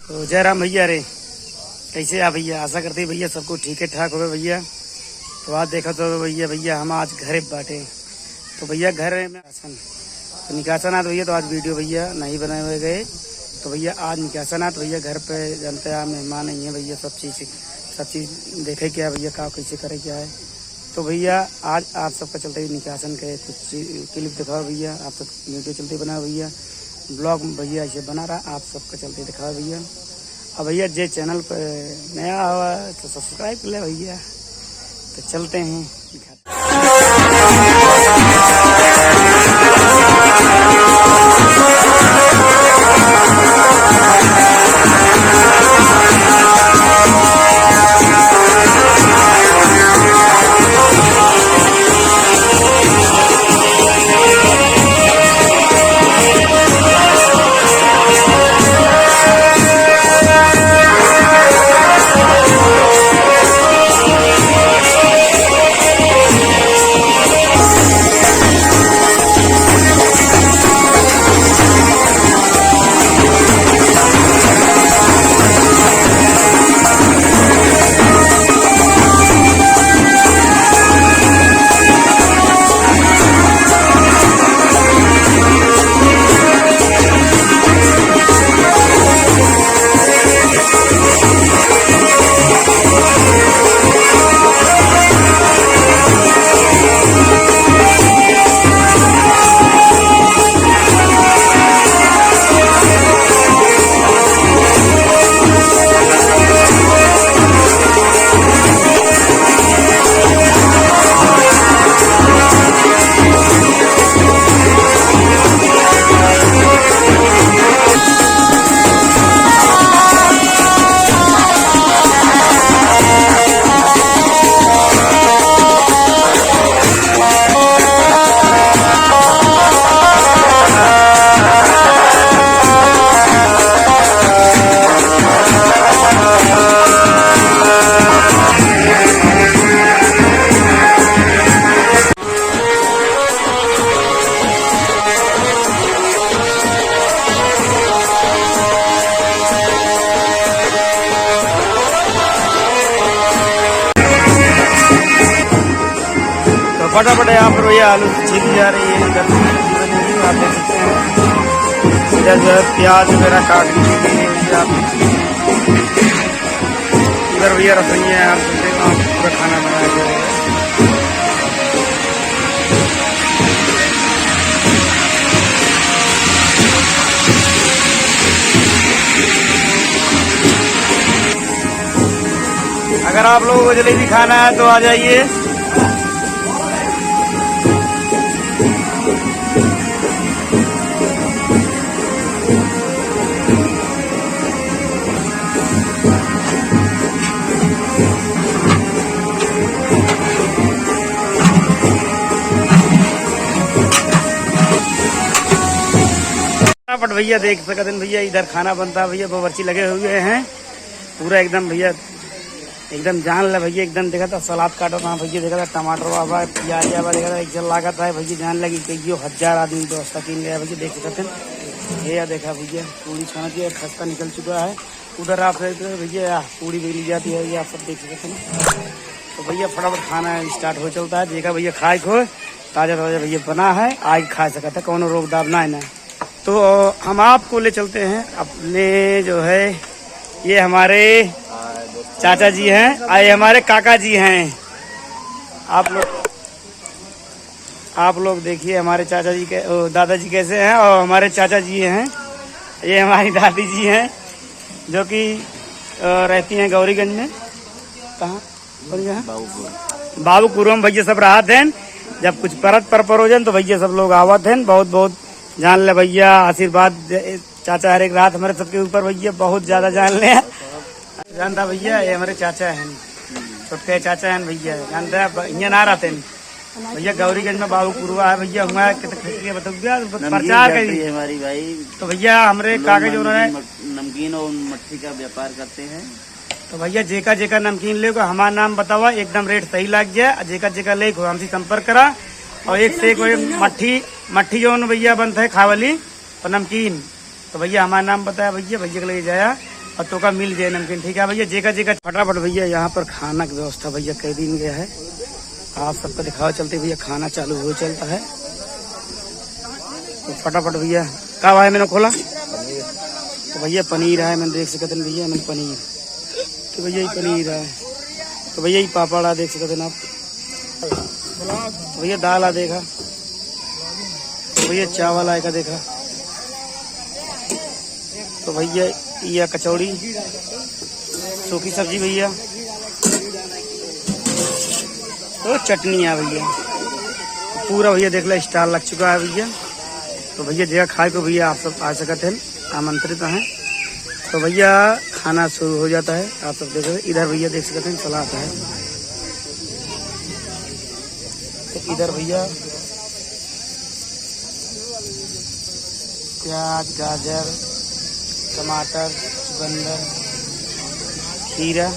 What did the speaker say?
तो जय राम भैया। रे कैसे आप भैया? आशा करते भैया सबको ठीक है ठाक हो भैया। तो आज देखा तो भैया हम आज घरे बाटे तो भैया घर में तो निकासन भैया। तो आज वीडियो भैया नहीं बनाए हुए गए तो भैया आज निकासन भैया घर पे जानते हैं मेहमान नहीं है भैया। सब चीज़ देखे क्या भैया का कैसे करे क्या है। तो भैया आज आप सबका चलते ही निकासन के कुछ क्लिप दिखाओ भैया। आप सब वीडियो चलते बनाओ भैया। ब्लॉग भैया ऐसे बना रहा आप सबका चलते दिखाओ भैया। अब भैया जे चैनल पर नया हुआ तो सब्सक्राइब कर ले भैया। तो चलते हैं फटाफट यहाँ पर भैया आलू छीली जा रही है। इधर बनेगी आप देख सकते हैं। इधर जो है प्याज वगैरह काट लीजिए इधर भैया रसोई है। आप पूरा खाना बनाया जाएगा। अगर आप लोगों को जलेबी खाना है तो आ जाइए। फटाफट भैया देख सकते हैं भैया इधर खाना बनता है भैया। बावर्ची लगे हुए हैं पूरा एकदम भैया एकदम जान ले भैया। एकदम देखा था सलाद काटा था भैया। देखा था टमाटर वाबा प्याज वाबा देखा था एक जल लागत है भैया। जान लगी कि 1000 आदमी व्यवस्था की गया भैया। देख सकते हैं ये देखा भैया पूरी खाना चाहिए खस्ता निकल चुका है। उधर आप भैया पूरी भी ली जाती है ये आप सब देख सकते हैं। तो भैया फटाफट खाना स्टार्ट हो चलता है। देखा भैया खाए खो ताजा ताजा भैया बना है आज खा सकता है। कौन रोक दाब ना है ना। तो हम आपको ले चलते हैं अपने जो है ये हमारे चाचा जी हैं आए हमारे काका जी हैं। आप लोग देखिए हमारे चाचा जी के दादाजी कैसे हैं और हमारे चाचा जी हैं। ये हमारी दादी जी हैं जो कि रहती हैं गौरीगंज में। कहाँ बाबूपुर में भैया सब रहा थे। जब कुछ परत पर हो जाए तो भैया सब लोग आवत हैं। बहुत बहुत जान ले भैया आशीर्वाद चाचा हर एक रात हमारे सबके ऊपर भैया बहुत ज्यादा जान ले जानता भैया। ये हमारे चाचा हैं छोटे चाचा हैं भैया। जानता है यहाँ ना रहते भैया गौरीगंज में बाबूपुर है भैया। हुआ प्रचार करी हमारी भाई। तो भैया हमारे कागज उन्होंने नमकीन और मट्ठी का व्यापार करते हैं। तो भैया जेका जेका नमकीन ले हमारा नाम बतावा एकदम रेट सही लग जाए। जेका जेका ले हमसे संपर्क करा और एक से एक मट्ठी जो भैया बनता है खावली और नमकीन। तो भैया हमारा नाम बताया भैया। भैया के लेके जाया और टोका मिल जाए नमकीन। ठीक है भैया, जेका जेका फटाफट भैया यहाँ पर खाना की व्यवस्था भैया कई दिन गया है। आप सबको दिखाओ चलते भैया, खाना चालू हो चलता है तो फटाफट भैया। कब आया मैंने खोला तो भैया पनीर है, मैंने देख सकते हैं भैया, मैंने पनीर तो भैया ही पनीर है, तो भैया ही पापड़ आ देख सकते हैं आप, तो भैया दाल आ देखा, तो भैया चावल आएगा देखा, तो भैया ये कचौड़ी, सूखी सब्जी भैया, तो चटनी है भैया, पूरा भैया देख लो स्टाल लग चुका है भैया। तो भैया जगह खाए को भैया आप सब आ सकते हैं, आमंत्रित हैं। तो भैया खाना शुरू हो जाता है, आप सब देख रहे हैं। इधर भैया देख सकते हैं सलाद है, तो इधर भैया प्याज, गाजर, टमाटर, चुकंदर, खीरा,